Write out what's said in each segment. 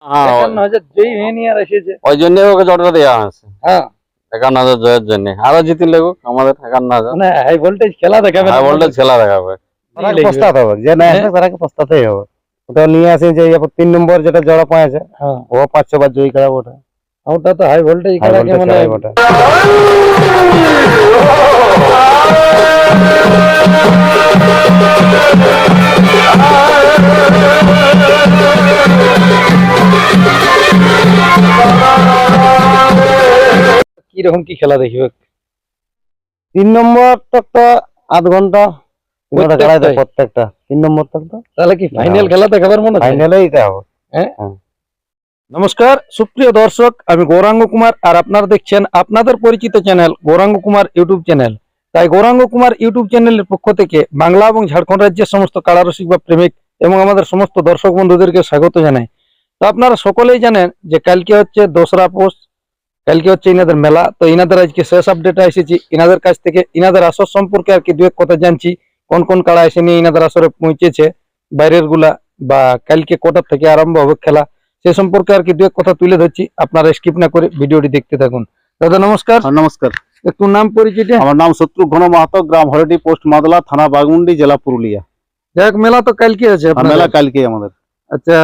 হ্যাঁ 51,000 জয়ী হয়ে নিয়ে আর এসেছে। ওই জন্য ওকে জটটা দেওয়া হয়েছে হ্যাঁ 51,000 জয়ের জন্য। আরো জিতি লেগো আমাদের 51,000 মানে হাই ভোল্টেজ খেলা দেখাবে হাই ভোল্টেজ খেলা দেখাবে। তারাকে পস্তাতে হবে, যে না আসবে তারাকে পস্তাতেই হবে। ওটা নিয়ে আসে যে 3 নম্বর যেটা জড়া পায়েছে, হ্যাঁ ও 500 বার জয়ী খেলা ওটা। ওটা তো হাই ভোল্টেজ হাই খেলাকে ভোল্টেজ মানে খেলাই ওটা। কিরকম কি খেলা দেখবে? 3 নম্বর তক তো আধ ঘন্টা খেলা দেয় প্রত্যেকটাই? প্রত্যেকটা। 3 নম্বর তক তো তাহলে কি ফাইনাল খেলা দেখাবার মনে হয়? ফাইনালেই এটা হবে। নমস্কার সুপ্রিয় দর্শক, আমি গৌরাঙ্গ কুমার আর আপনারা দেখছেন আপনাদের পরিচিত channel Gauranga Kumar YouTube channel. তাই গৌরাঙ্গ কুমার ইউটিউব চ্যানেলের পক্ষ থেকে বাংলা এবং ঝাড়খণ্ড রাজ্যের সমস্ত কারারসিক বা প্রেমিক এবং আমাদের সমস্ত দর্শক বন্ধুদেরকে স্বাগত জানাই। তো আপনারা সকলেই জানেন যে কালকে হচ্ছে 2রা পৌষ, কালকে হচ্ছে ইনাদের মেলা। তো ইনাদের আজকে শেষ আপডেটে এসেছি, ইনাদের কাছ থেকে ইনাদের আসর সম্পর্কে আর কি দু এক কথা জানছি। কোন কোন কাড়া এসে নিয়ে ইনাদের আসরে পৌঁছেছে, বাইরের গুলা বা কালকে কটার থেকে আরম্ভ হবে খেলা, সে সম্পর্কে আর কি দু এক কথা তুলে ধরছি। আপনারা স্কিপ না করে ভিডিওটি দেখতে থাকুন। দাদা নমস্কার। নমস্কার, একটু নাম পরিচয়টা। আমার নাম শত্রুঘ্ন মাহাতো, গ্রাম হরেডি, পোস্ট মাদলা, থানা বাগমুন্ডি, জেলা পুরুলিয়া। যাক মেলা তো কালকে আছে আর আপনাদের? মেলা কালকে আমাদের। আচ্ছা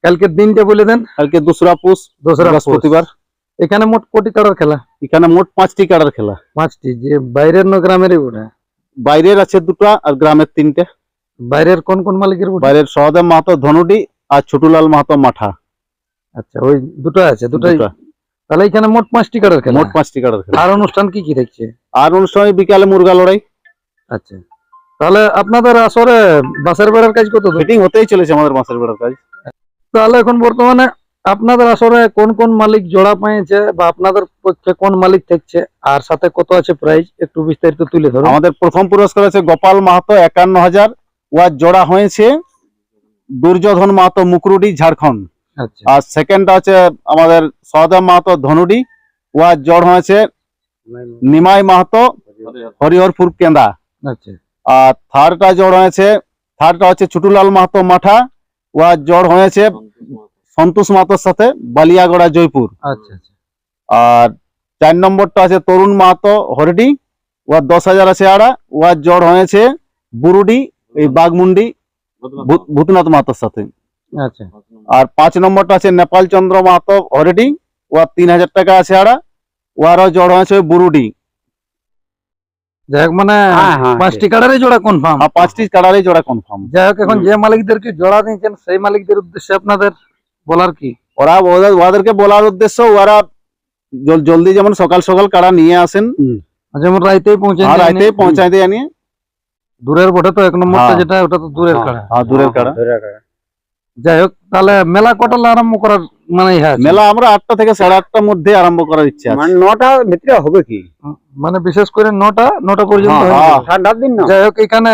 কালকের দিনটা বলে দেন। কালকে 2রা পৌষ, 2রা পৌষ। বৃহস্পতিবার। এখানে মোট কোটি কাড়ার খেলা? এখানে মোট 5টি কাড়ার খেলা। 5টি। যে বাইরের ন গ্রামেরই ওটা? বাইরের আছে 2টা আর গ্রামের 3টে। বাইরের কোন কোন মালিকের ওটা? বাইরের সহদেব মাহাতো ধনুডি আর ছোটুলাল মাহাতো মাঠা। আচ্ছা ওই দুটো আছে, দুটোই। দুটা। তাহলে এখানে মোট 5টি কাড়ার খেলা? মোট 5টি কাড়ার খেলা। আর অনুষ্ঠান কি কি দেখছে? আর অনুষ্ঠানে বিকালে মুরগা লড়াই। আচ্ছা তাহলে আপনাদের আসরে বাসের বেড়ার কাজ কত দূর? ফিটিং হতেই চলেছে আমাদের মাসের বেড়ার কাজ। তাহলে এখন বর্তমানে আপনাদের আসরে কোন কোন মালিক জোড়া পেয়েছে বা আপনাদের পক্ষে কোন মালিক থাকছে আর সাথে কত আছে প্রাইজ, একটু বিস্তারিত তুলে ধরুন। আমাদের প্রথম পুরস্কার আছে গোপাল মাহাতো 51,000, ওয়ার জোড়া হয়েছে দুর্যোধন মাহাতো মুকরুডি, ঝাড়খণ্ড। আচ্ছা আর সেকেন্ডটা হচ্ছে আমাদের সহদেব মাহাতো ধনুডি, ওয়ার জড় হয়েছে নিমাই মাহাতো, হরিহরপুর কেন্দা। আচ্ছা আর থার্ডটা হচ্ছে ছুটুলাল মাহাতো মাঠা, ওয়ার জড় হয়েছে সন্তোষ মাহাতোর সাথে, বালিয়াগড়া, জয়পুর। আচ্ছা আচ্ছা আর 4 নম্বরটা আছে তরুণ মাহাতো হরডি, ওয়ার 10,000 আছে আড়া, ওয়ার জড় হয়েছে বুরুডি, এই বাগমুন্ডি, ভূতনাথ মাহাতোর সাথে। আচ্ছা আর 5 নম্বরটা আছে নেপাল চন্দ্র মাহাতো হরেডি, ওয়ার 3,000 টাকা আছে আড়া, ওয়ারও জড় হয়েছে বুরুডি। যাই হোক মানে হ্যাঁ, হ্যাঁ, 5টি কাড়ারই জোড়া কনফার্ম? আর 5টি কাড়ারই জোড়া কনফার্ম। যাই হোক এখন যে মালিকদেরকে জোড়া দিয়েছেন সেই মালিকদের উদ্দেশ্যে আপনাদের বলার কি? ওদেরকে বলার উদ্দেশ্য ওরা জলদি যেমন সকাল সকাল কাড়া নিয়ে আসেন, যেমন রাইতেই পৌঁছে আর রাইতেই পৌঁছায় দিয়ে আনিয়ে। দূরের বটে তো 1 নম্বরটা হ্যাঁ। যেটা ওটা তো দূরের কাড়া। আর দূরের কাড়া। যাই হোক তাহলে মেলা কটা আরম্ভ করার মানে ইহা আছে? মেলা আমরা 8টা থেকে 8:30টার মধ্যে আরম্ভ করার ইচ্ছা আছে। মানে 9টার ভিতরে হবে কি? মানে বিশেষ করে 9টা পর্যন্ত হ্যাঁ, হয়ে যাবে। ঠান্ডার দিন না। যাই হোক এখানে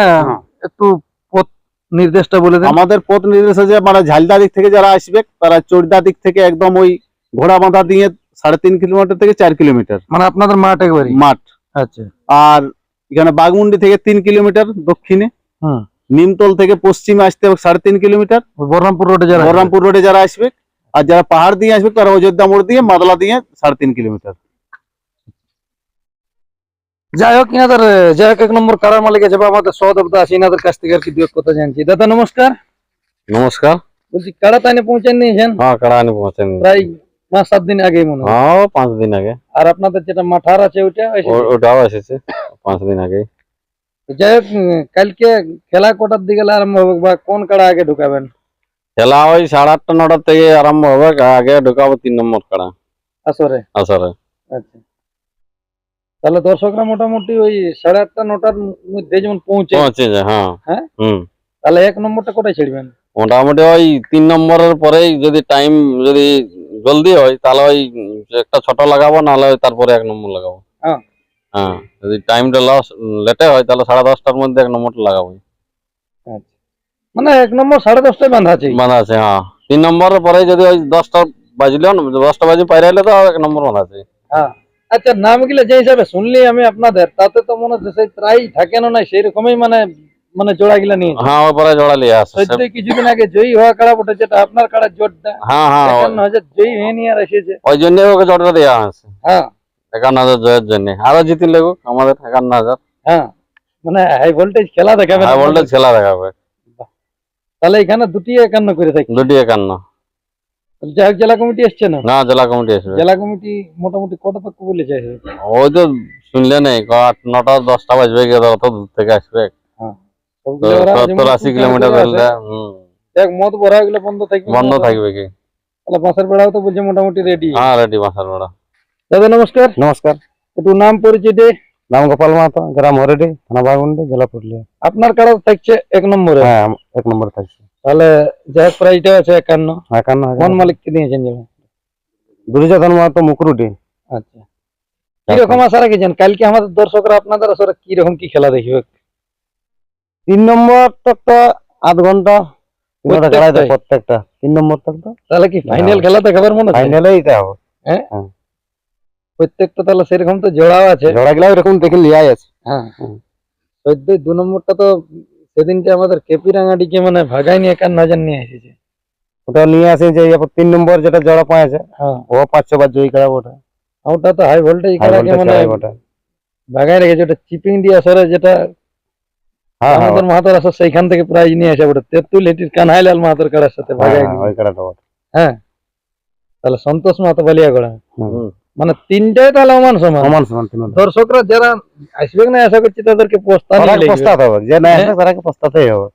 একটু পথ নির্দেশটা বলে দেন। আমাদের পথ নির্দেশ আছে মানে ঝালদা দিক থেকে যারা আসবে তারা চোরদা দিক থেকে একদম ওই ঘোড়া বাঁধা দিয়ে 3.5 কিলোমিটার থেকে 4 কিলোমিটার মানে আপনাদের মাঠ একবারই? মাঠ। আচ্ছা আর এখানে বাগমুন্ডি থেকে 3 কিলোমিটার দক্ষিণে, হুম নিমতল থেকে পশ্চিমে আসতে হবে 3.5 কিলোমিটার। বহরমপুর রোডে যারা বহরমপুর রোডে যারা আসবে, আর যারা পাহাড় দিয়ে আসবে তারা অযোধ্যা মোড় দিয়ে মাদলা দিয়ে 3.5 কিলোমিটার। যাই হোক ইনাদের 1 নম্বর কারার মালিক আছে বা আমাদের সহদেবতা আছে, ইনাদের কাছ থেকে আর কি দু এক কথা জানছি। দাদা নমস্কার। নমস্কার। বলছি কাড়া তাইনে পৌঁছে নিয়েছেন হ্যাঁ কাড়া আনি পৌঁছেন প্রায় 5-7 দিন আগেই মনে হয়। হ্যাঁ 5 দিন আগে। আর আপনাদের যেটা মাঠার আছে ওইটা এসেছে? ওটাও এসেছে 5 দিন আগে। যাই হোক কালকে খেলা কটার দিকে আরম্ভ হবে বা কোন কাড়া আগে ঢুকাবেন? খেলা ওই 8:30 9টা থেকে আরম্ভ হবে, আগে ঢুকাবো 3 নম্বর কাড়া আসরে? আসরে। আচ্ছা তাহলে দর্শকরা মোটামুটি ওই 8:30 9টার মধ্যে যেমন পৌঁছে যায়। হ্যাঁ হ্যাঁ হুম তাহলে 1 নম্বরটা কোথায় ছেড়বেন? মোটামুটি ওই 3 নম্বরের পরেই যদি টাইম যদি জলদি হয় তাহলে ওই একটা ছোট লাগাবো, নাহলে ওই তারপরে 1 নম্বর লাগাবো। হ্যাঁ হ্যাঁ যদি টাইমটা লেটে হয় তাহলে 10:30টার মধ্যে 1 নম্বরটা লাগাবো। আচ্ছা মানে 1 নম্বর 10:30টায় বাঁধা আছে? বাঁধা আছে হ্যাঁ। 3 নম্বরের পরে যদি ওই 10টা বাজলেও 10টা বাজে পাইরে এলে তো 1 নম্বর বাঁধা আছে। হ্যাঁ আচ্ছা নামগুলো যে হিসাবে শুনলি আমি আপনাদের, তাতে তো মনে হচ্ছে সেই প্রায় থাকে না সেই রকমই মানে মানে জোড়া গিলা নিয়েছে। হ্যাঁ ওই পরে জোড়া লিয়ে আসে সদ্য কিছুদিন আগে জয়ী হওয়া কাড়া বটে, যেটা আপনার কাড়া জোরটা হ্যাঁ হ্যাঁ 51,000 জয়ী হয়ে নিয়ে আর এসেছে। ওই জন্য ওকে জোড়া দেওয়া হয়েছে হ্যাঁ 51,000 জয়ের জন্য। আরো জিতি লেগুক আমাদের 51,000 হ্যাঁ, মানে হাই ভোল্টেজ খেলা দেখাবে হাই ভোল্টেজ খেলা দেখাবে। তাহলে এখানে দুটি 51 করে থাকি। দুটি 51 যাই হোক, জেলা কমিটি এসছে না? না জেলা কমিটি আসবে। জেলা কমিটি মোটামুটি কত তক বলেছে? ওই তো শুনলে নেই 8-9টা 10টা বাজবে গিয়ে অত দূর থেকে আসবে। সবগুলো ওরা যেমন 70-80 কিলোমিটার করে ধরলে আসে। দেখ মদ ভরা এগুলো বন্ধ থাকবে। বন্ধ থাকবে কি? তাহলে বাঁশের বেড়াও তো বলছে মোটামুটি রেডি। হ্যাঁ রেডি মাসার বড়া। দাদা নমস্কার। নমস্কার। একটু নাম পরিচয় দে। নাম গোপাল মাহাতো, গ্রাম হরিডি, থানা বাগুন্ডি, জেলা পুরুলিয়া। আপনার কাড়া থাকছে 1 নম্বরে। হ্যাঁ 1 নম্বর থাকছে। তাহলে যাই প্রাইসটা আছে 51। 51,000। কোন মালিককে দিয়েছেন যেমন? দুর্যোধন মাহাতো, মুকুরুটি। আচ্ছা, কিরকম আশা রাখেছেন কালকে আমাদের দর্শকরা আপনাদের আসলে কিরকম কি খেলা দেখবে? 3 নম্বর তক তো আধ ঘন্টা প্রত্যেকটাই? প্রত্যেকটা 3 নম্বর তক তো তাহলে কি ফাইনাল খেলা দেখাবার মনে হয়? ফাইনালে এটা হবে। প্রত্যেকটা তাহলে সেরকম তো জোড়াও আছে। জোড়া গিলা এরকম দেখে লিয়াই আছে। হ্যাঁ, 2 নম্বরটা তো সেদিনকে আমাদের কেপি রাঙাটিকে মানে ভাগাই নিয়ে 51,000 নিয়ে এসেছে। ওটা নিয়ে আসে যে 3 নম্বর যেটা জোড়া পাইছে। হ্যাঁ, ও 500 বার জয়ী করা ওটা। ওটা তো হাই ভোল্টেজ খেলাকে মানে ওটা। ভাগাই রেখেছে। ওটা চিপিং দিয়ে আসরে যেটা হ্যাঁ হ্যাঁ আমাদের মাহাতোর আসর সেইখান থেকে প্রাইজ নিয়ে আসে। ওটা 73 লিটির কানহাইলাল মাহাতোর কাড়ার সাথে ভাগাই নিয়ে। ওই কড়াটা ওটা। হ্যাঁ, তাহলে সন্তোষ মাহাতো বালিয়াগড়া হুম। মানে তিনটাই তাহলে সমান সমান। সমান সমান তিনটা। দর্শকরা যারা আসবে না আশা করছি তাদেরকে প্রস্তাব তারাকে প্রস্তাব হবে, যে না আসবে তারাকে প্রস্তাবই হবে।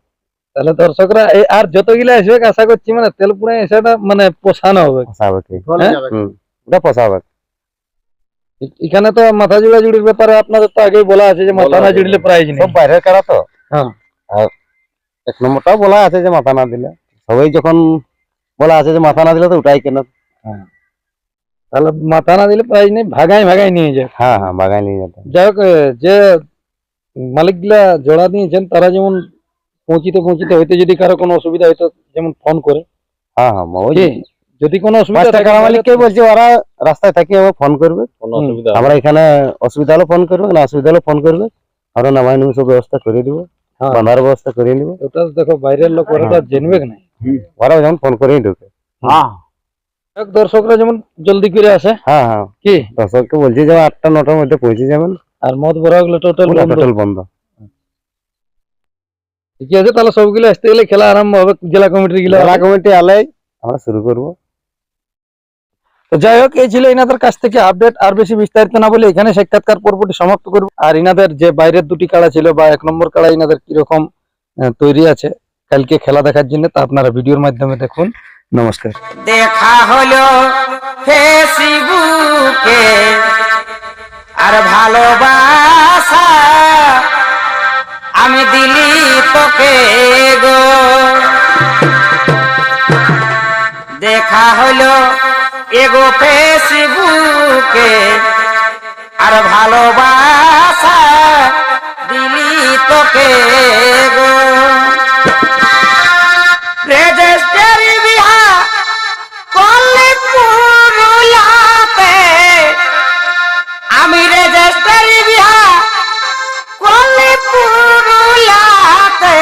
তাহলে দর্শকরা আর যতগুলো আসবে আশা করছি মানে তেলপুরে এসাটা মানে পোষানো হবে। পোষাবে কি? হ্যাঁ? ওটা পোষাবে। এখানে তো মাথা জোড়া জুড়ির ব্যাপারে আপনাদের তো আগেই বলা আছে যে মাথা না জুড়লে প্রাইজ নেই। সব বাইরের কারা তো। হ্যাঁ, আর 1 নম্বরটাও বলা আছে যে মাথা না দিলে, সবাই যখন বলা আছে যে মাথা না দিলে তো ওটাই কেন। তাহলে মাথা না দিলে প্রাইজ নেই, ভাগাই ভাগাই নিয়ে যায়। হ্যাঁ হ্যাঁ বাগাই নিয়ে যেতে। যাই হোক, যে মালিকগুলা জোড়া দিয়েছেন তারা যেমন পৌঁছিতে পৌঁছিতে হইতে যদি কারো কোনো অসুবিধা হইতো যেমন ফোন করে। হ্যাঁ হ্যাঁ ওই জি, যদি কোনো অসুবিধা পাঁচটা থাকে কারা তাহলে মালিককে বলছে ওরা রাস্তায় থাকি আমার ফোন করবে। কোনো অসুবিধা হবে না। আমরা এখানে অসুবিধা হলে ফোন করবে, না অসুবিধা হলে ফোন করবে। আমরা নামাই নিয়ে সব ব্যবস্থা করে দিব, হ্যাঁ। বাঁধার ব্যবস্থা করে নিব। ওটা তো দেখো বাইরের লোক ওরা তো আর জানবে না। ওরা যেমন ফোন করেই ঢুকে। হ্যাঁ যাই হোক, দর্শকরা যেমন জলদি করে আসে হ্যাঁ হ্যাঁ কি, দর্শককে বলছি যে 8টা-9টার মধ্যে পৌঁছে যাবেন। আর মদ ভরা গুলো টোটাল বন্ধ। টোটাল বন্ধ। ঠিক আছে, তাহলে সবগুলো আসতে গেলে খেলা আরম্ভ হবে। জেলা কমিটির গুলো জেলা কমিটি আলেই আমরা শুরু করবো। তো যাই হোক, এই ছিল ইনাদের কাছ থেকে আপডেট। আর বেশি বিস্তারিত না বলে এখানে সাক্ষাৎকার পর্বটি সমাপ্ত করব। আর ইনাদের যে বাইরের দুটি কাড়া ছিল বা 1 নম্বর কাড়া ইনাদের কিরকম তৈরি আছে কালকে খেলা দেখার জন্য, তা আপনারা ভিডিওর মাধ্যমে দেখুন। নমস্কার। দেখা হলো ফেসবুকে আর ভালোবাসা আমি দিলি তোকে গো। দেখা হলো এগো ফেসবুকে আর ভালোবাসা দিলি তোকে গো। রেজিস্ট্রি বিহা করলে পুরুলাতে, আমি রেজিস্ট্রি বিহা করলে পুরুলাতে,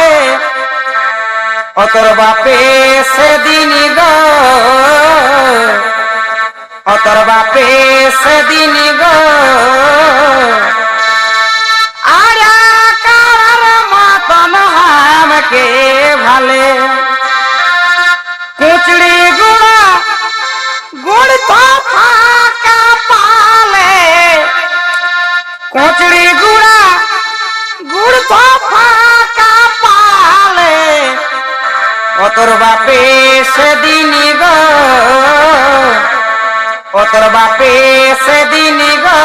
অতর বাপে সেদিন গো, অতর বাপে সেদিন গো। আর কার মতন আমাকে ভালে কুচড়ি গুড়া গুড় তো ফাঁকা পালে, কুচড়ি গুড়া গুড় তো ফাঁকা পালে, অতর বাপে সেদিন গো, অতর বাপে সেদিন গো।